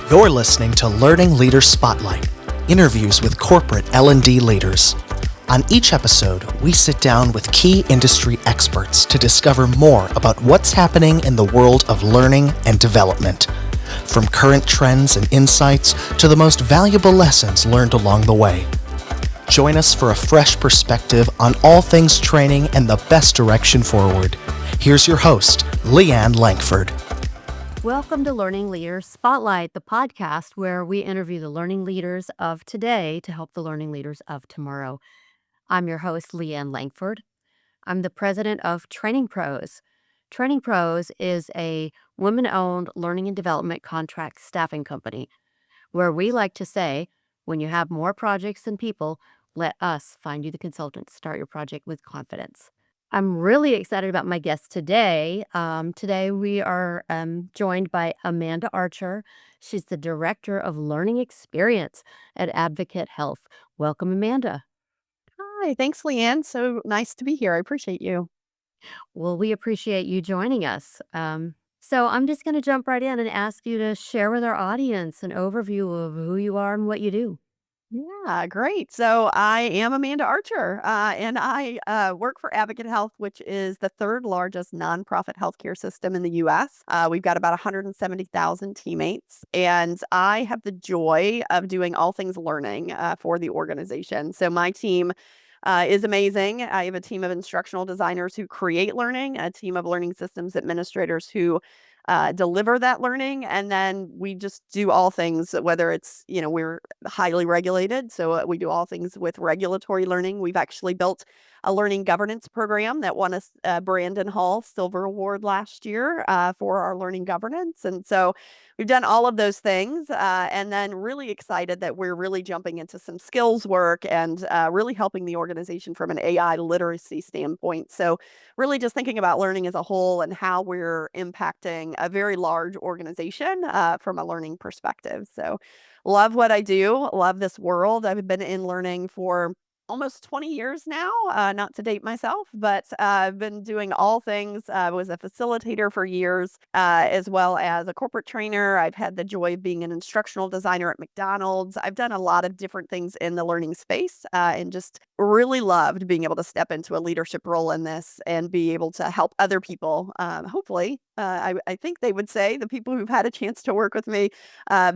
You're listening to Learning Leader Spotlight, interviews with corporate L&D leaders. On each episode, we sit down with key industry experts to discover more about what's happening in the world of learning and development, from current trends and insights to the most valuable lessons learned along the way. Join us for a fresh perspective on all things training and the best direction forward. Here's your host, Leanne Langford. Welcome to Learning Leaders Spotlight, the podcast where we interview the learning leaders of today to help the learning leaders of tomorrow. I'm your host, Leanne Langford. I'm the president of Training Pros. Training Pros is a women-owned learning and development contract staffing company where we like to say, when you have more projects than people, let us find you the consultant to start your project with confidence. I'm really excited about my guest today. Today we are joined by Amanda Archer. She's the Director of Learning Experience at Advocate Health. Welcome, Amanda. Hi, thanks, Leanne. So nice to be here. I appreciate you. Well, we appreciate you joining us. So I'm just going to jump right in and ask you to share with our audience an overview of who you are and what you do. Yeah, great. So I am Amanda Archer, and I work for Advocate Health, which is the third largest nonprofit healthcare system in the U.S. We've got about 170,000 teammates, and I have the joy of doing all things learning for the organization. So my team is amazing. I have a team of instructional designers who create learning, a team of learning systems administrators who deliver that learning. And then we just do all things, whether it's, we're highly regulated. So we do all things with regulatory learning. We've actually built a learning governance program that won us Brandon Hall Silver Award last year for our learning governance. And so we've done all of those things and then really excited that we're really jumping into some skills work and really helping the organization from an AI literacy standpoint. So really just thinking about learning as a whole and how we're impacting a very large organization from a learning perspective. So love what I do, love this world. I've been in learning for almost 20 years now, not to date myself, but I've been doing all things. I was a facilitator for years, as well as a corporate trainer. I've had the joy of being an instructional designer at McDonald's. I've done a lot of different things in the learning space and just really loved being able to step into a leadership role in this and be able to help other people, hopefully. I think they would say the people who've had a chance to work with me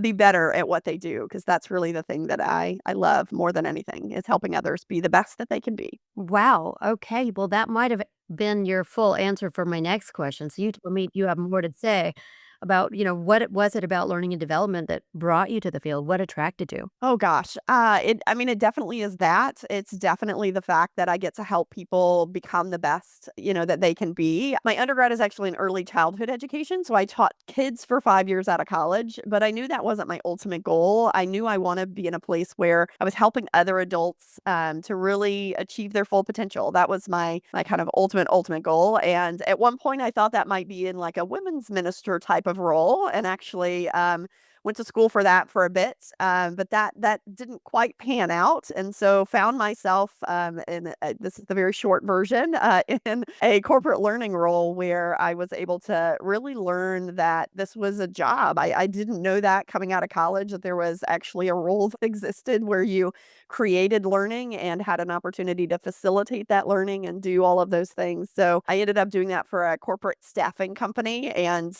be better at what they do, because that's really the thing that I love more than anything is helping others be the best that they can be. Wow. Okay. Well, that might have been your full answer for my next question. So you told me you have more to say about, what it was it about learning and development that brought you to the field? What attracted you? Oh gosh. It definitely is that. It's definitely the fact that I get to help people become the best, that they can be. My undergrad is actually in early childhood education. So I taught kids for 5 years out of college, but I knew that wasn't my ultimate goal. I knew I want to be in a place where I was helping other adults to really achieve their full potential. That was my kind of ultimate goal. And at one point I thought that might be in like a women's minister type of role. And actually, went to school for that for a bit, but that didn't quite pan out, and so found myself in this is the very short version in a corporate learning role where I was able to really learn that this was a job. I didn't know that coming out of college that there was actually a role that existed where you created learning and had an opportunity to facilitate that learning and do all of those things. So I ended up doing that for a corporate staffing company and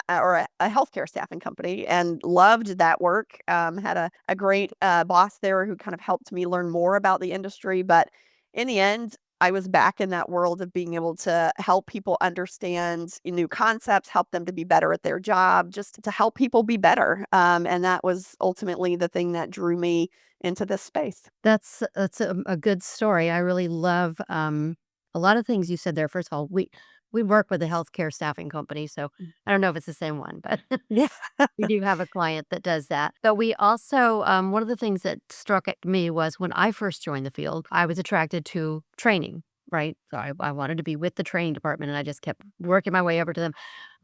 or a healthcare staffing company, and loved that work. Had a great boss there who kind of helped me learn more about the industry. But in the end, I was back in that world of being able to help people understand new concepts, help them to be better at their job, just to help people be better. And that was ultimately the thing that drew me into this space. That's a good story. I really love a lot of things you said there. First of all, we work with a healthcare staffing company, so I don't know if it's the same one, but Yeah. we do have a client that does that. But we also one of the things that struck at me was when I first joined the field, I was attracted to training. Right. So I wanted to be with the training department and I just kept working my way over to them.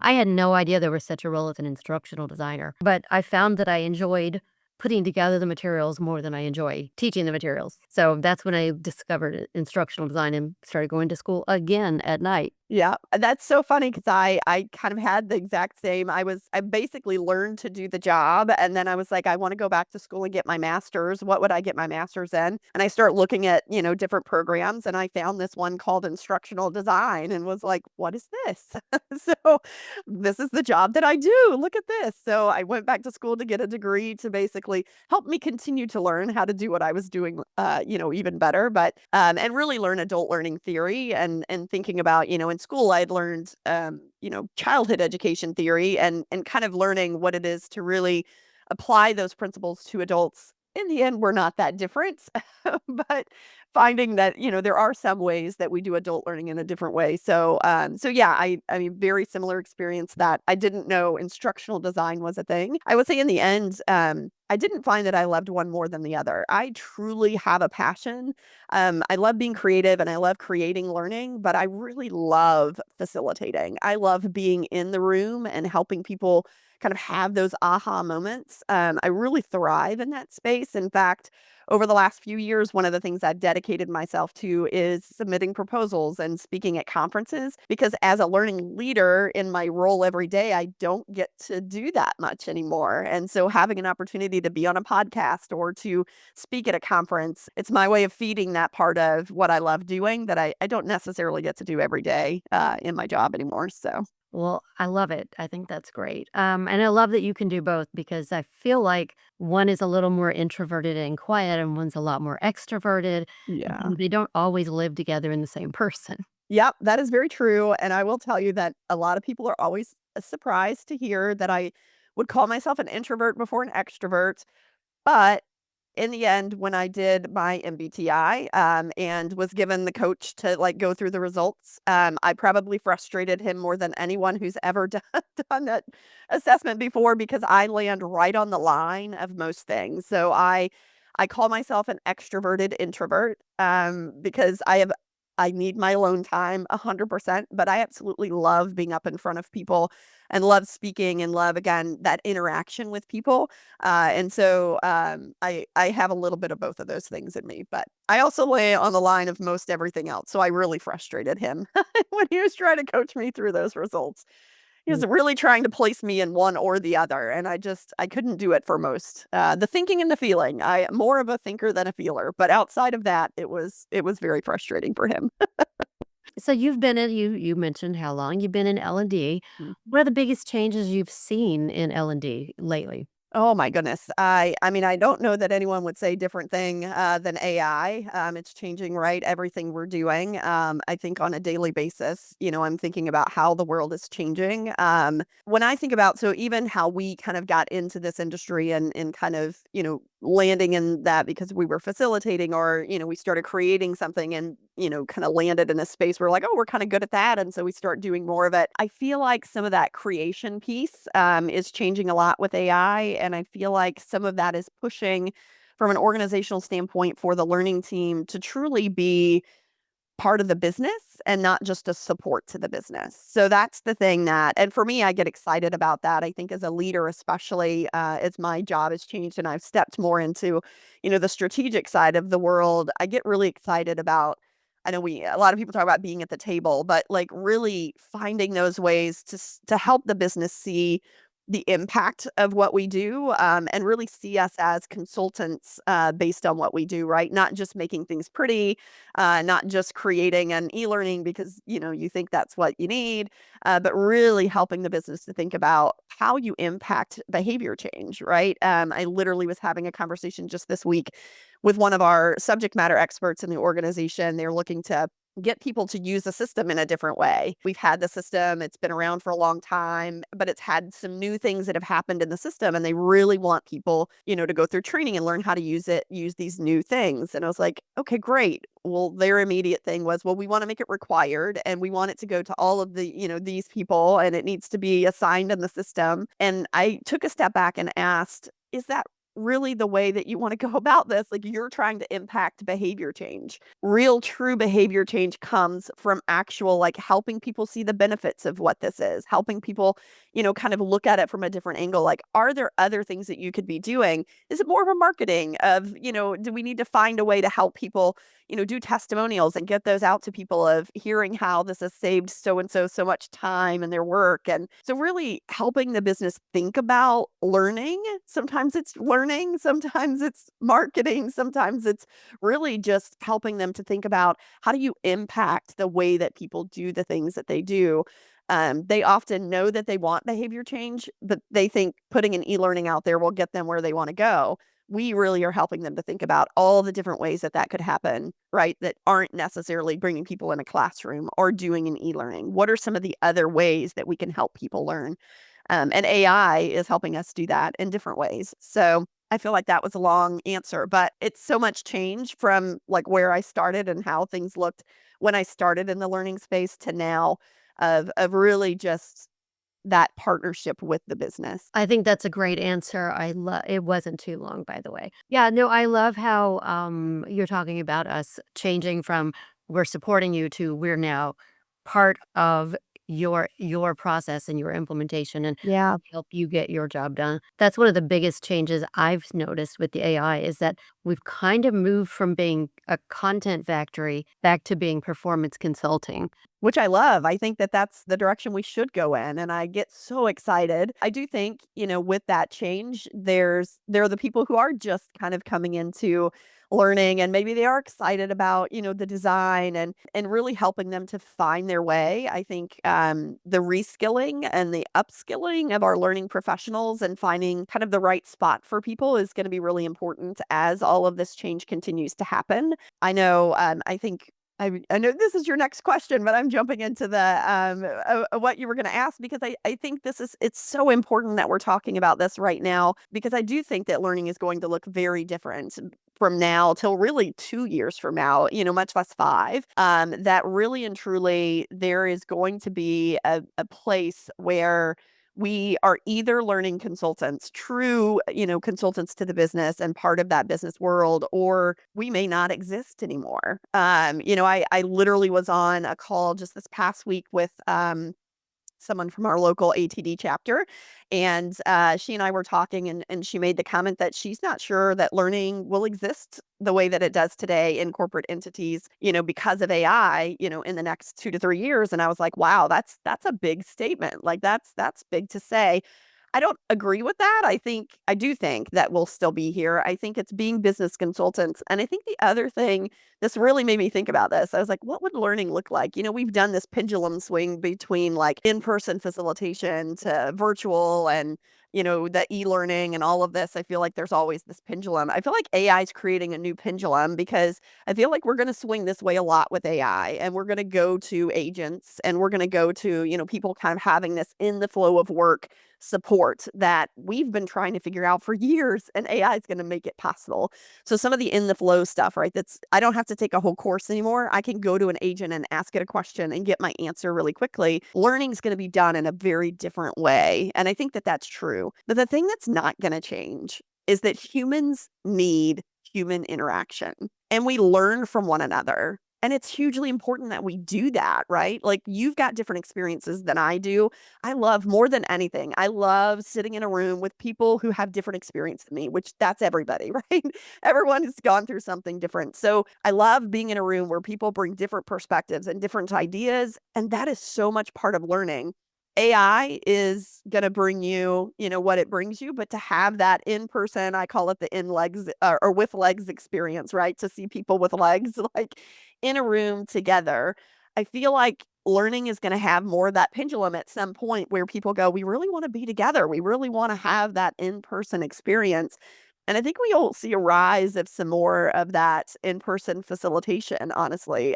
I had no idea there was such a role as an instructional designer, but I found that I enjoyed putting together the materials more than I enjoy teaching the materials. So that's when I discovered instructional design and started going to school again at night Yeah, that's so funny because I kind of had the exact same. I basically learned to do the job, and then I was like, I want to go back to school and get my master's. What would I get my master's in? And I start looking at, different programs, and I found this one called instructional design and was like, what is this? So this is the job that I do. Look at this. So I went back to school to get a degree to basically help me continue to learn how to do what I was doing, even better. But and really learn adult learning theory and thinking about, in school I'd learned, childhood education theory and kind of learning what it is to really apply those principles to adults. In the end, we're not that different, but finding that, there are some ways that we do adult learning in a different way. So yeah, I mean, very similar experience that I didn't know instructional design was a thing. I would say in the end, I didn't find that I loved one more than the other. I truly have a passion. I love being creative and I love creating learning, but I really love facilitating. I love being in the room and helping people kind of have those aha moments. I really thrive in that space. In fact, over the last few years, one of the things I've dedicated myself to is submitting proposals and speaking at conferences because as a learning leader in my role every day, I don't get to do that much anymore. And so having an opportunity to be on a podcast or to speak at a conference, it's my way of feeding that part of what I love doing that I don't necessarily get to do every day in my job anymore. So, Well, I love it. I think that's great. And I love that you can do both because I feel like one is a little more introverted and quiet, and one's a lot more extroverted. yeah. And they don't always live together in the same person. Yep, that is very true, and I will tell you that a lot of people are always surprised to hear that I would call myself an introvert before an extrovert, but in the end, when I did my MBTI, and was given the coach to, like, go through the results, I probably frustrated him more than anyone who's ever done that assessment before because I land right on the line of most things. So I call myself an extroverted introvert, because I need my alone time 100%, but I absolutely love being up in front of people and love speaking and love, again, that interaction with people. I have a little bit of both of those things in me, but I also lay on the line of most everything else. So I really frustrated him when he was trying to coach me through those results. He was really trying to place me in one or the other, and I couldn't do it for most. The thinking and the feeling. I am more of a thinker than a feeler, but outside of that, it was very frustrating for him. So you've been in you mentioned how long you've been in L&D. What are the biggest changes you've seen in L&D lately? Oh my goodness. I mean, I don't know that anyone would say different thing than AI. It's changing, right? Everything we're doing. I think on a daily basis, I'm thinking about how the world is changing. When I think about, so even how we kind of got into this industry and kind of, landing in that because we were facilitating or, we started creating something and, kind of landed in a space where like, oh, we're kind of good at that. And so we start doing more of it. I feel like some of that creation piece is changing a lot with AI. And I feel like some of that is pushing from an organizational standpoint for the learning team to truly be part of the business and not just a support to the business. So that's the thing that, and for me, I get excited about that. I think as a leader, especially as my job has changed and I've stepped more into, the strategic side of the world, I get really excited about. I know a lot of people talk about being at the table, but like really finding those ways to help the business see the impact of what we do, and really see us as consultants based on what we do, right? Not just making things pretty, not just creating an e-learning because, you think that's what you need, but really helping the business to think about how you impact behavior change, right? I literally was having a conversation just this week with one of our subject matter experts in the organization. They're looking to get people to use the system in a different way. We've had the system, it's been around for a long time, but it's had some new things that have happened in the system and they really want people, to go through training and learn how to use these new things. And I was like, okay, great. Well, their immediate thing was, well, we want to make it required and we want it to go to all of the, these people and it needs to be assigned in the system. And I took a step back and asked, is that really the way that you want to go about this. Like, you're trying to impact behavior change. Real true behavior change comes from actual, like, helping people see the benefits of what this is, helping people, kind of look at it from a different angle. Like, are there other things that you could be doing? Is it more of a marketing of, do we need to find a way to help people, do testimonials and get those out to people of hearing how this has saved so and so much time in their work? And so really helping the business think about learning. Sometimes it's learning, sometimes it's marketing, sometimes it's really just helping them to think about how do you impact the way that people do the things that they do. They often know that they want behavior change, but they think putting an e-learning out there will get them where they want to go. We really are helping them to think about all the different ways that that could happen, right? That aren't necessarily bringing people in a classroom or doing an e-learning. What are some of the other ways that we can help people learn? And AI is helping us do that in different ways. So I feel like that was a long answer, but it's so much change from like where I started and how things looked when I started in the learning space to now of really just that partnership with the business. I think that's a great answer. I love it wasn't too long, by the way. Yeah, no, I love how you're talking about us changing from we're supporting you to we're now part of your process and your implementation and Yeah. help you get your job done. That's one of the biggest changes I've noticed with the AI is that we've kind of moved from being a content factory back to being performance consulting. Which I love. I think that that's the direction we should go in, and I get so excited. I do think, with that change, there are the people who are just kind of coming into learning, and maybe they are excited about, the design and really helping them to find their way. I think the reskilling and the upskilling of our learning professionals and finding kind of the right spot for people is going to be really important as all of this change continues to happen. I know, I know this is your next question, but I'm jumping into the what you were going to ask because I think it's so important that we're talking about this right now because I do think that learning is going to look very different from now till really 2 years from now, much less five. That really and truly there is going to be a place where we are either learning consultants, true, consultants to the business and part of that business world, or we may not exist anymore. I literally was on a call just this past week with someone from our local ATD chapter. And she and I were talking, and she made the comment that she's not sure that learning will exist the way that it does today in corporate entities, because of AI, in the next 2 to 3 years. And I was like, wow, that's a big statement. Like that's big to say. I don't agree with that. I do think that we'll still be here. I think it's being business consultants. And I think the other thing, this really made me think about this. I was like, what would learning look like? We've done this pendulum swing between like in-person facilitation to virtual and, the e-learning and all of this. I feel like there's always this pendulum. I feel like AI is creating a new pendulum because I feel like we're going to swing this way a lot with AI and we're going to go to agents and we're going to go to, people kind of having this in the flow of work support that we've been trying to figure out for years, and AI is going to make it possible. So some of the in the flow stuff, right? I don't have to take a whole course anymore. I can go to an agent and ask it a question and get my answer really quickly. Learning is going to be done in a very different way. And I think that that's true. But the thing that's not going to change is that humans need human interaction and we learn from one another. And it's hugely important that we do that, right? Like you've got different experiences than I do. I love more than anything. I love sitting in a room with people who have different experience than me, which that's everybody, right? Everyone has gone through something different. So I love being in a room where people bring different perspectives and different ideas. And that is so much part of learning. AI is going to bring you, what it brings you, but to have that in person, I call it the in legs or with legs experience, right? To see people with legs, like in a room together. I feel like learning is going to have more of that pendulum at some point where people go, we really want to be together. We really want to have that in person experience. And I think we'll see a rise of some more of that in person facilitation, honestly.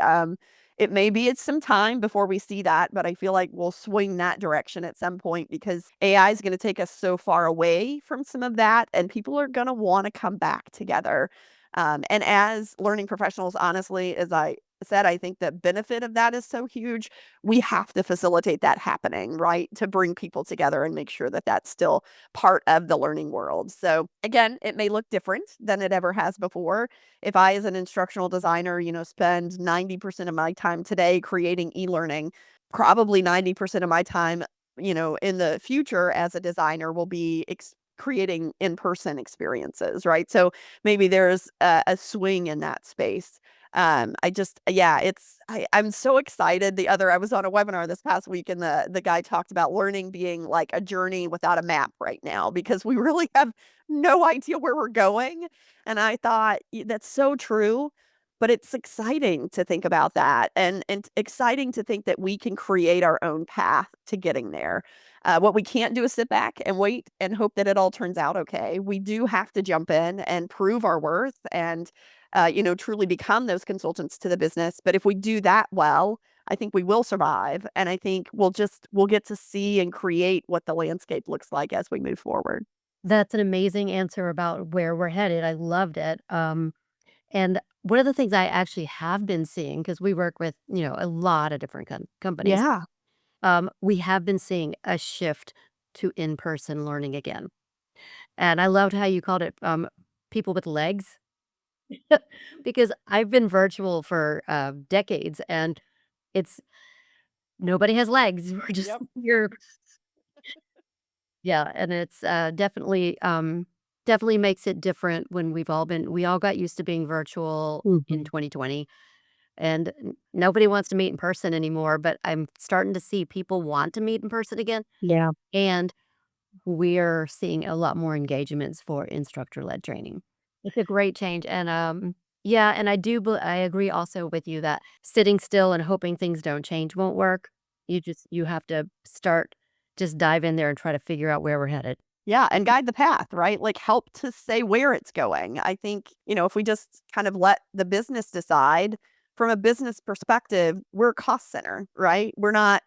It's some time before we see that, but I feel like we'll swing that direction at some point because AI is going to take us so far away from some of that, and people are going to want to come back together. And as learning professionals, honestly, said, I think the benefit of that is so huge. We have to facilitate that happening, right? To bring people together and make sure that that's still part of the learning world. So again, it may look different than it ever has before. If I, as an instructional designer, spend 90% of my time today creating e-learning, probably 90% of my time, in the future as a designer will be creating in-person experiences, right? So maybe there's a swing in that space. I'm so excited. I was on a webinar this past week, and the guy talked about learning being like a journey without a map right now, because we really have no idea where we're going. And I thought, That's so true." But it's exciting to think about that, and exciting to think that we can create our own path to getting there. What we can't do is sit back and wait and hope that it all turns out okay. We do have to jump in and prove our worth and, truly become those consultants to the business. But if we do that well, I think we will survive. And I think we'll get to see and create what the landscape looks like as we move forward. That's an amazing answer about where we're headed. I loved it. And one of the things I actually have been seeing, because we work with, a lot of different companies, Yeah. we have been seeing a shift to in-person learning again. And I loved how you called it people with legs, because I've been virtual for decades, and it's nobody has legs. We're just Yep. here. Yeah, and it's definitely makes it different when we all got used to being virtual in Mhm. 2020, and nobody wants to meet in person anymore, but I'm starting to see people want to meet in person again, Yeah. and we're seeing a lot more engagements for instructor-led training. It's a great change, and, yeah, and I agree also with you that sitting still and hoping things don't change won't work. You have to just dive in there and try to figure out where we're headed. Yeah, and guide the path, right? Like, help to say where it's going. I think, if we just kind of let the business decide, from a business perspective, we're a cost center, right? We're not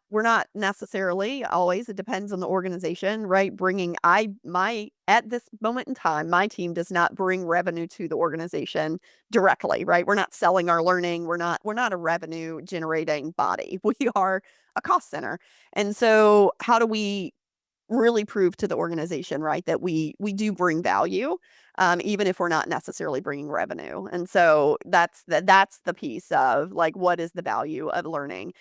necessarily always, it depends on the organization, right? Bringing I my At this moment in time, my team does not bring revenue to the organization directly, right? We're not selling our learning. We're not a revenue generating body. We are a cost center. And so how do we really prove to the organization, right, that we do bring value, even if we're not necessarily bringing revenue? And so that's the piece of, like, what is the value of learning?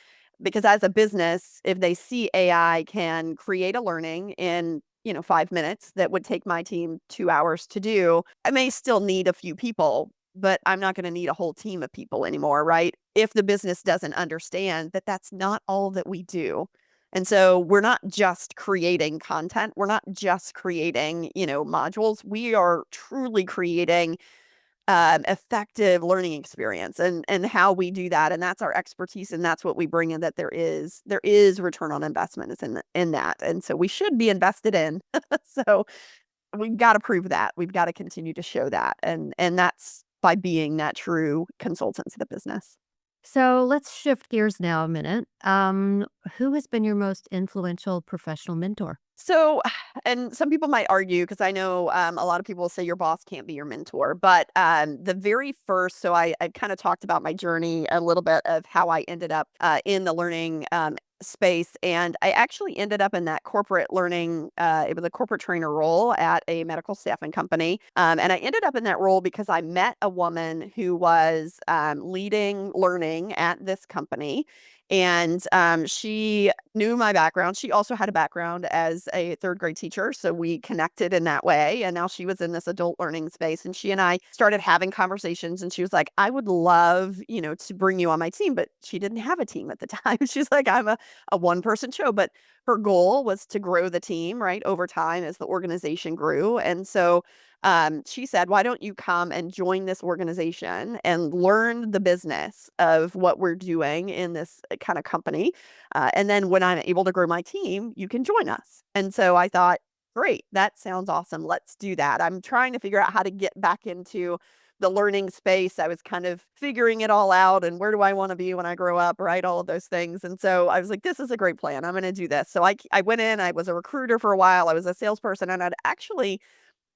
Because as a business, if they see AI can create a learning in 5 minutes that would take my team 2 hours to do, I may still need a few people, but I'm not going to need a whole team of people anymore, right? If the business doesn't understand that that's not all that we do. And so we're not just creating content. We're not just creating, modules. We are truly creating effective learning experience, and how we do that. And that's our expertise. And that's what we bring in, that there is return on investment is in that. And so we should be invested in. So we've got to prove that. We've got to continue to show that. And that's by being that true consultant to the business. So let's shift gears now a minute. Who has been your most influential professional mentor? So, and some people might argue, because I know a lot of people say your boss can't be your mentor, but the very first, so I kind of talked about my journey a little bit of how I ended up in the learning space. And I actually ended up in that corporate learning, it was a corporate trainer role at a medical staffing company. And I ended up in that role because I met a woman who was leading learning at this company. And she knew my background. She also had a background as a third grade teacher. So we connected in that way. And now she was in this adult learning space. And she and I started having conversations. And she was like, "I would love, to bring you on my team." But she didn't have a team at the time. She's like, "I'm a one-person show." But her goal was to grow the team, right, over time as the organization grew. And so she said, "Why don't you come and join this organization and learn the business of what we're doing in this kind of company? And then when I'm able to grow my team, you can join us." And so I thought, great, that sounds awesome. Let's do that. I'm trying to figure out how to get back into the learning space. I was kind of figuring it all out, and where do I want to be when I grow up, right? All of those things. And so I was like, this is a great plan. I'm going to do this. So I went in, I was a recruiter for a while. I was a salesperson, and I'd actually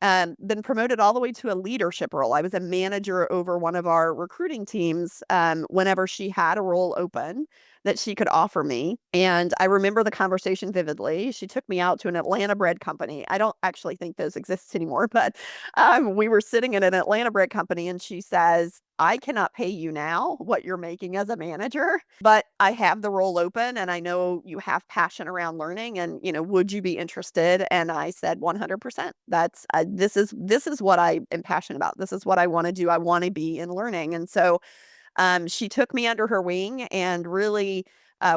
been promoted all the way to a leadership role. I was a manager over one of our recruiting teams whenever she had a role open that she could offer me. And I remember the conversation vividly. She took me out to an Atlanta bread company. I don't actually think those exist anymore, but we were sitting in an Atlanta bread company and she says, I cannot pay you now what you're making as a manager, but I have the role open and I know you have passion around learning and, would you be interested? And I said 100%. This is what I am passionate about. This is what I want to do. I want to be in learning. And so she took me under her wing and really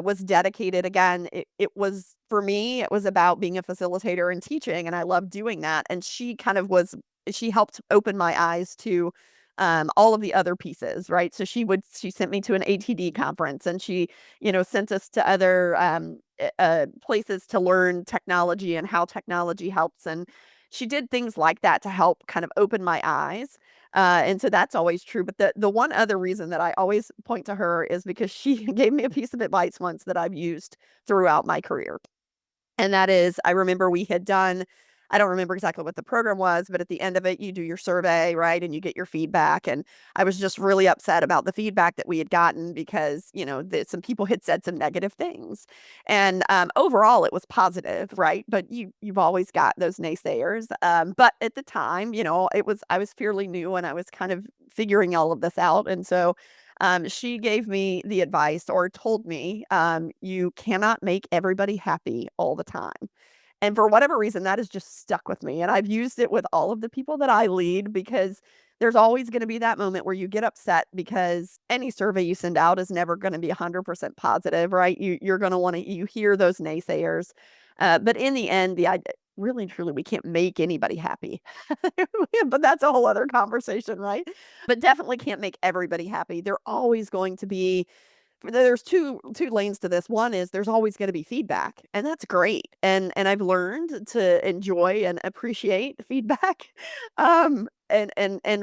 was dedicated. Again, it was for me, it was about being a facilitator and teaching, and I loved doing that. And she helped open my eyes to all of the other pieces, right? So she sent me to an ATD conference and she, sent us to other places to learn technology and how technology helps. And she did things like that to help kind of open my eyes. And so that's always true. But the one other reason that I always point to her is because she gave me a piece of advice once that I've used throughout my career. And that is, I remember we had done, I don't remember exactly what the program was, but at the end of it, you do your survey, right? And you get your feedback. And I was just really upset about the feedback that we had gotten because, some people had said some negative things. And overall, it was positive, right? But you've always got those naysayers. But at the time, I was fairly new and I was kind of figuring all of this out. And so she gave me the advice or told me, you cannot make everybody happy all the time. And for whatever reason, that has just stuck with me. And I've used it with all of the people that I lead because there's always going to be that moment where you get upset because any survey you send out is never going to be 100% positive, right? You're going to you hear those naysayers. But in the end, really and truly, we can't make anybody happy. But that's a whole other conversation, right? But definitely can't make everybody happy. They're always going to be there's two lanes to this. One is there's always gonna be feedback, and that's great, and I've learned to enjoy and appreciate feedback, and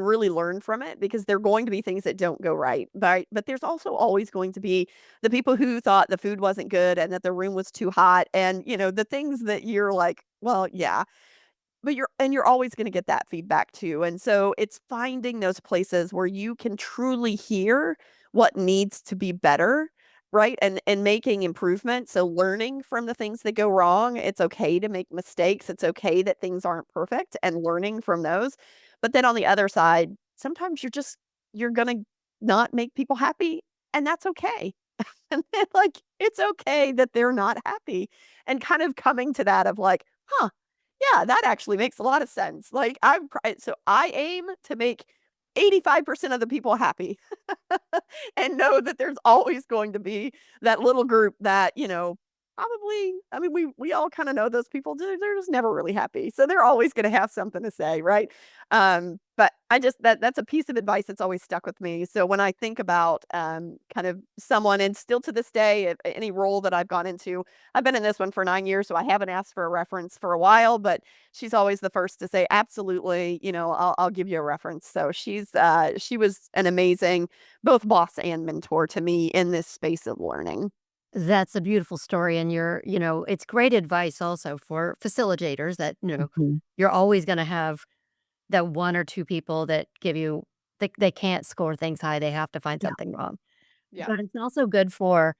really learn from it because there are going to be things that don't go right, but there's also always going to be the people who thought the food wasn't good and that the room was too hot and, the things that you're like, "Well, yeah." But you're always gonna get that feedback too, and so it's finding those places where you can truly hear what needs to be better, right? And making improvements, so learning from the things that go wrong. It's okay to make mistakes, it's okay that things aren't perfect, and learning from those. But then on the other side, sometimes you're gonna not make people happy, and that's okay. And then, like, it's okay that they're not happy, and kind of coming to that of like, "Huh, yeah, that actually makes a lot of sense." Like, so I aim to make 85% of the people happy and know that there's always going to be that little group that, probably, I mean, we all kind of know those people, they're just never really happy. So they're always going to have something to say, right? But that's a piece of advice that's always stuck with me. So when I think about kind of someone, and still to this day, any role that I've gone into, I've been in this one for 9 years, so I haven't asked for a reference for a while, but she's always the first to say, absolutely, I'll give you a reference. So she was an amazing both boss and mentor to me in this space of learning. That's a beautiful story, and it's great advice also for facilitators that, Mhm. you're always gonna have that one or two people that give you they can't score things high, they have to find Yeah, something wrong. yeah, But it's also good for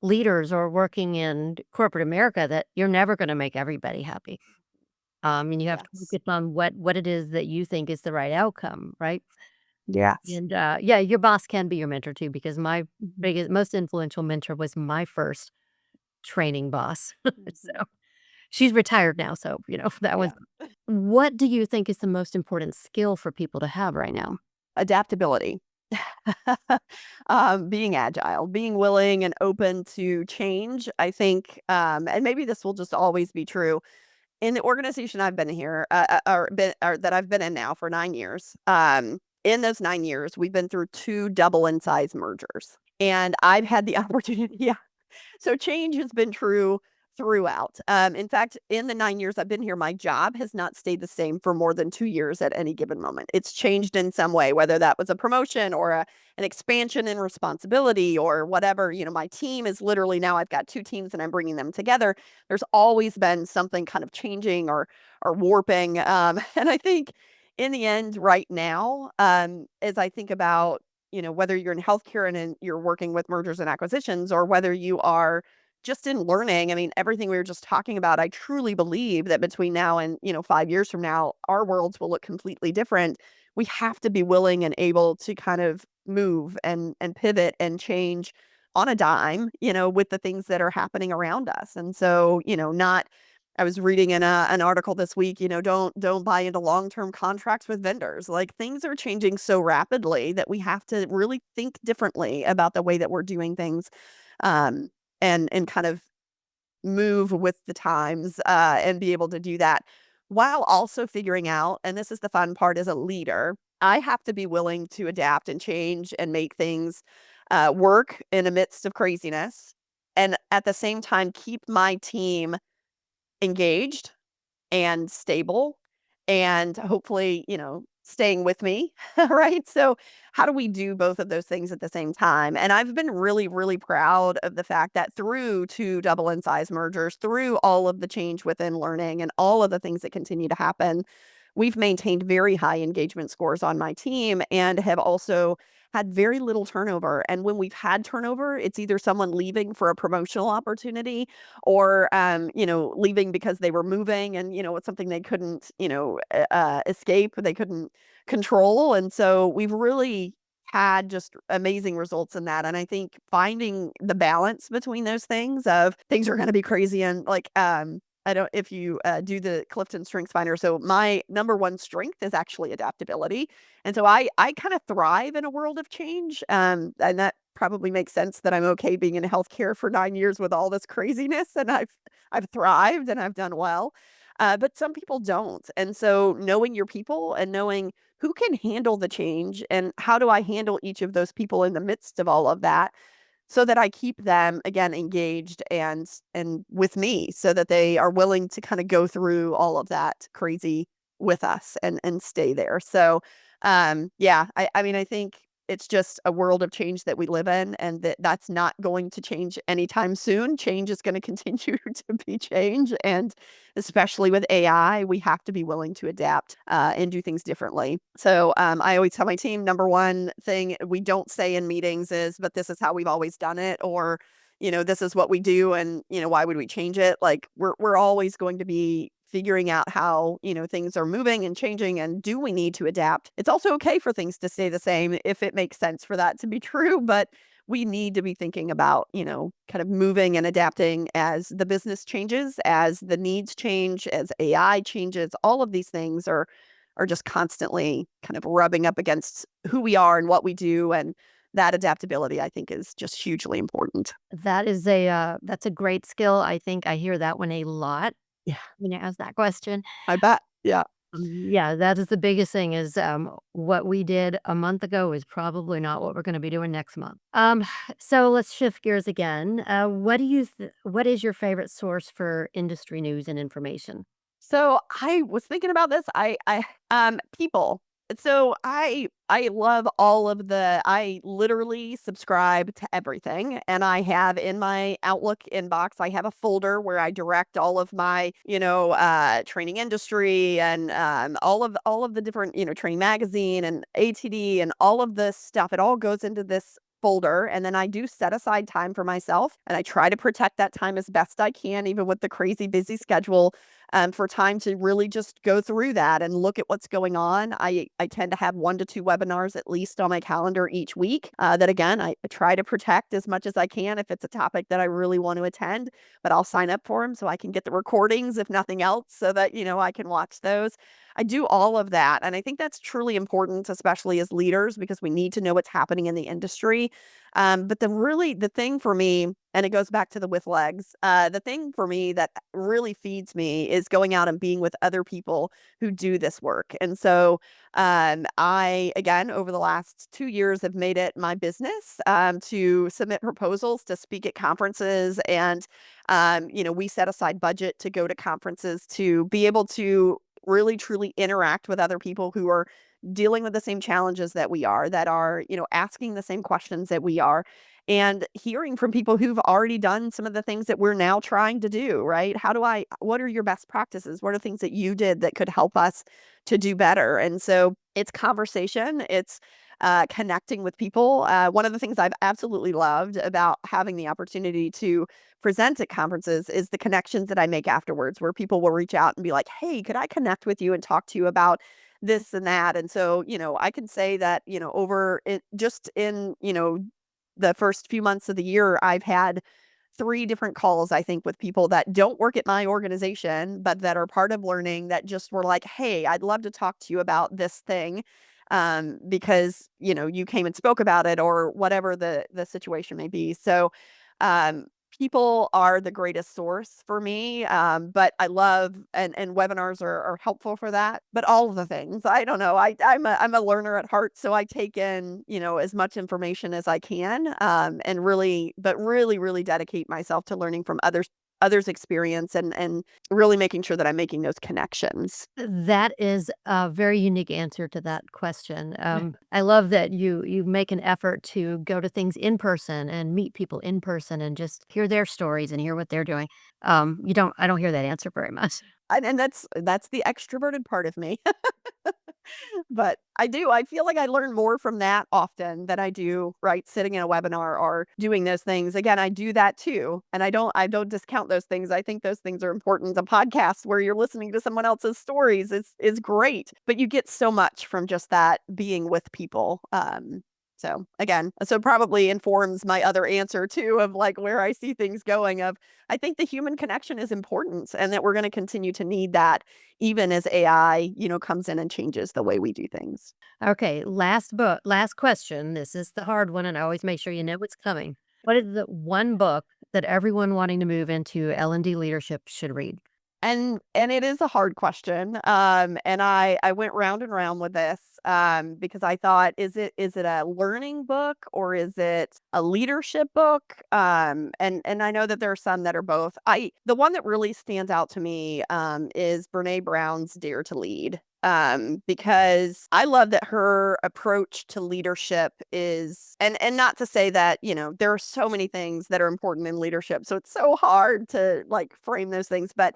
leaders or working in corporate America that you're never gonna make everybody happy. And you have to yes, focus on what it is that you think is the right outcome, right? yes. And, yeah, your boss can be your mentor too because my Mhm, biggest most influential mentor was my first training boss. mhm. So she's retired now, so, that was Yeah. what do you think is the most important skill for people to have right now? Adaptability. Being agile, being willing and open to change. I think, and maybe this will just always be true in the organization I've been here, or that I've been in now for 9 years. In those 9 years, we've been through two double in size mergers, and I've had the opportunity. Yeah, so change has been true throughout. In fact, in the 9 years I've been here, my job has not stayed the same for more than 2 years at any given moment. It's changed in some way, whether that was a promotion or an expansion in responsibility or whatever. My team is literally now I've got 2 teams and I'm bringing them together. There's always been something kind of changing or warping. And I think in the end, right now, as I think about whether you're in healthcare and you're working with mergers and acquisitions, or whether you are just in learning. I mean, everything we were just talking about, I truly believe that between now and, 5 years from now, our worlds will look completely different. We have to be willing and able to kind of move and pivot and change on a dime, with the things that are happening around us. And so, not I was reading in an article this week, don't buy into long-term contracts with vendors. Like, things are changing so rapidly that we have to really think differently about the way that we're doing things. Um, and kind of move with the times, and be able to do that while also figuring out, and this is the fun part as a leader, I have to be willing to adapt and change and make things work in the midst of craziness, and at the same time keep my team engaged and stable and hopefully, staying with me, right? So, how do we do both of those things at the same time? And I've been really, really proud of the fact that through two double in size mergers, through all of the change within learning and all of the things that continue to happen, we've maintained very high engagement scores on my team and have also had very little turnover. And when we've had turnover, it's either someone leaving for a promotional opportunity or leaving because they were moving and it's something they couldn't escape, they couldn't control. And so we've really had just amazing results in that. And I think finding the balance between those things of things are going to be crazy and like I don't if you do the Clifton Strengths Finder. So my number one strength is actually adaptability. And so I kind of thrive in a world of change. And that probably makes sense that I'm okay being in healthcare for 9 years with all this craziness, and I've thrived and I've done well. But some people don't. And so knowing your people and knowing who can handle the change and how do I handle each of those people in the midst of all of that so that I keep them again engaged and with me so that they are willing to kind of go through all of that crazy with us and stay there. So yeah, I mean I think it's just a world of change that we live in and that's not going to change anytime soon. Change is going to continue to be change and especially with AI, we have to be willing to adapt and do things differently. So I always tell my team, number one thing we don't say in meetings is, but this is how we've always done it, or this is what we do, and why would we change it? Like we're always going to be figuring out how things are moving and changing, and do we need to adapt? It's also okay for things to stay the same if it makes sense for that to be true, but we need to be thinking about, kind of moving and adapting as the business changes, as the needs change, as AI changes. All of these things are just constantly kind of rubbing up against who we are and what we do, and that adaptability, I think, is just hugely important. That's a great skill. I think I hear that one a lot Yeah, when you ask that question. I bet. Yeah. Yeah, that is the biggest thing is, what we did a month ago is probably not what we're gonna be doing next month. So let's shift gears again. What is your favorite source for industry news and information? So I was thinking about this. People. So I love all of I literally subscribe to everything, and I have in my Outlook inbox, I have a folder where I direct all of my, training industry and all of the different, training magazine and ATD and all of this stuff. It all goes into this folder, and then I do set aside time for myself, and I try to protect that time as best I can, even with the crazy busy schedule, for time to really just go through that and look at what's going on. I tend to have 1 to 2 webinars at least on my calendar each week, that again, I try to protect as much as I can if it's a topic that I really want to attend, but I'll sign up for them so I can get the recordings, if nothing else, so that, I can watch those. I do all of that, and I think that's truly important, especially as leaders, because we need to know what's happening in the industry. But the thing for me, and it goes back to the with legs, the thing for me that really feeds me is going out and being with other people who do this work. And so I, again, over the last 2 years, have made it my business to submit proposals to speak at conferences. And, we set aside budget to go to conferences to be able to really, truly interact with other people who are dealing with the same challenges that we are, that are, asking the same questions that we are, and hearing from people who've already done some of the things that we're now trying to do, right? What are your best practices? What are things that you did that could help us to do better? And so it's conversation, it's connecting with people. One of the things I've absolutely loved about having the opportunity to present at conferences is the connections that I make afterwards, where people will reach out and be like, hey, could I connect with you and talk to you about this and that? And so, I can say that, over it, just in, the first few months of the year, I've had 3 different calls, I think, with people that don't work at my organization, but that are part of learning, that just were like, "Hey, I'd love to talk to you about this thing, because, you came and spoke about it," or whatever the situation may be. So, um, people are the greatest source for me, but I love, and webinars are helpful for that, but all of the things, I don't know, I'm a learner at heart, so I take in, as much information as I can, and really dedicate myself to learning from others' experience, and really making sure that I'm making those connections. That is a very unique answer to that question. I love that you make an effort to go to things in person and meet people in person and just hear their stories and hear what they're doing. I don't hear that answer very much. And that's the extroverted part of me. But I feel like I learn more from that often than I do, right, sitting in a webinar or doing those things. Again, I do that too, and I don't discount those things. I think those things are important. A podcast where you're listening to someone else's stories is great, but you get so much from just that, being with people. So again, probably informs my other answer too, of like where I see things going. Of, I think the human connection is important, and that we're going to continue to need that even as AI, comes in and changes the way we do things. Okay, last question. This is the hard one, and I always make sure you know what's coming. What is the one book that everyone wanting to move into L&D leadership should read? And it is a hard question. And I went round and round with this, because I thought, is it a learning book, or is it a leadership book? And I know that there are some that are both. The one that really stands out to me is Brené Brown's Dare to Lead. Because I love that her approach to leadership is, and not to say that, there are so many things that are important in leadership, so it's so hard to like frame those things, but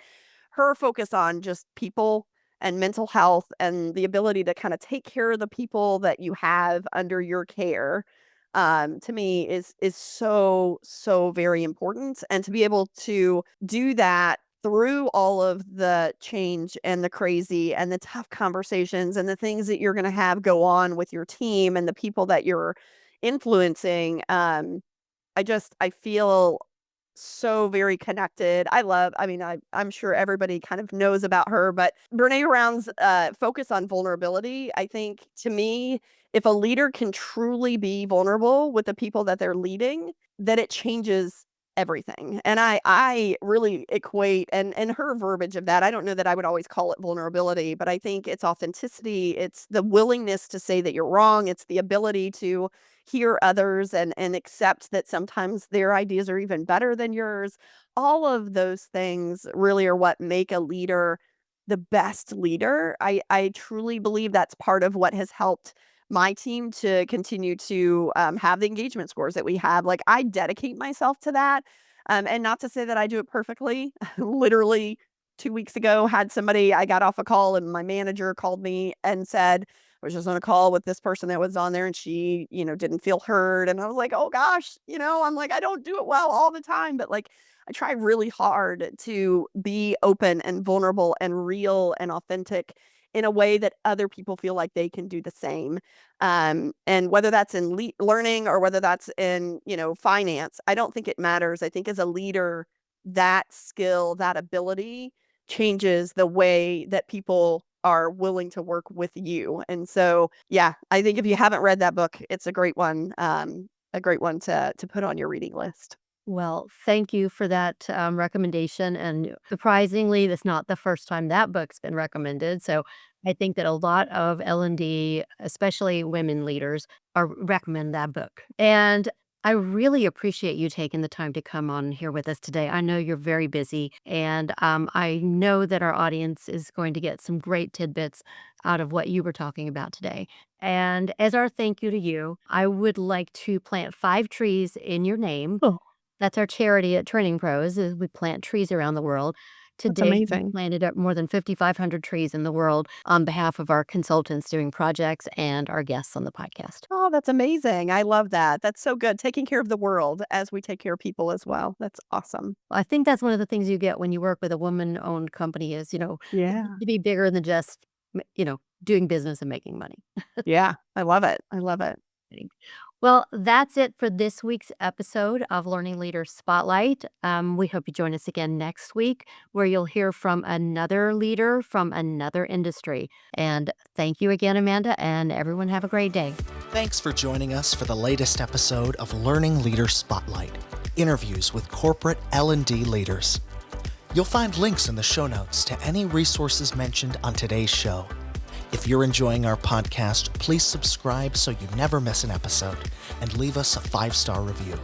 her focus on just people and mental health, and the ability to kind of take care of the people that you have under your care, to me is so very important. And to be able to do that through all of the change and the crazy and the tough conversations and the things that you're going to have go on with your team and the people that you're influencing, I feel so very connected. I'm sure everybody kind of knows about her, but Brené Brown's focus on vulnerability, I think, to me, if a leader can truly be vulnerable with the people that they're leading, then it changes everything. And I really equate, and her verbiage of that, I don't know that I would always call it vulnerability, but I think it's authenticity, it's the willingness to say that you're wrong, it's the ability to hear others, and accept that sometimes their ideas are even better than yours. All of those things really are what make a leader the best leader. I truly believe that's part of what has helped my team to continue to have the engagement scores that we have. Like, I dedicate myself to that. And not to say that I do it perfectly. Literally 2 weeks ago, I got off a call, and my manager called me and said, I was just on a call with this person that was on there, and she, didn't feel heard. And I was like, oh gosh, I'm like, I don't do it well all the time, but like, I try really hard to be open and vulnerable and real and authentic in a way that other people feel like they can do the same. And whether that's in learning, or whether that's in, finance, I don't think it matters. I think as a leader, that skill, that ability changes the way that people are willing to work with you. And so, yeah, I think if you haven't read that book, it's a great one. a great one to put on your reading list. Well, thank you for that recommendation. And surprisingly, that's not the first time that book's been recommended. So I think that a lot of L&D, especially women leaders, are recommend that book. And I really appreciate you taking the time to come on here with us today. I know you're very busy, and I know that our audience is going to get some great tidbits out of what you were talking about today. And as our thank you to you, I would like to plant 5 trees in your name. Oh, That's our charity at Training Pros, is we plant trees around the world. To that's date, we've amazing. planted up more than 5,500 trees in the world on behalf of our consultants doing projects and our guests on the podcast. Oh, that's amazing. I love that. That's so good. Taking care of the world as we take care of people as well. That's awesome. I think that's one of the things you get when you work with a woman-owned company is, Yeah. to be bigger than just, doing business and making money. Yeah. I love it. I love it. Well, that's it for this week's episode of Learning Leaders Spotlight. We hope you join us again next week, where you'll hear from another leader from another industry. And thank you again, Amanda, and everyone have a great day. Thanks for joining us for the latest episode of Learning Leaders Spotlight, interviews with corporate L&D leaders. You'll find links in the show notes to any resources mentioned on today's show. If you're enjoying our podcast, please subscribe so you never miss an episode and leave us a 5-star review.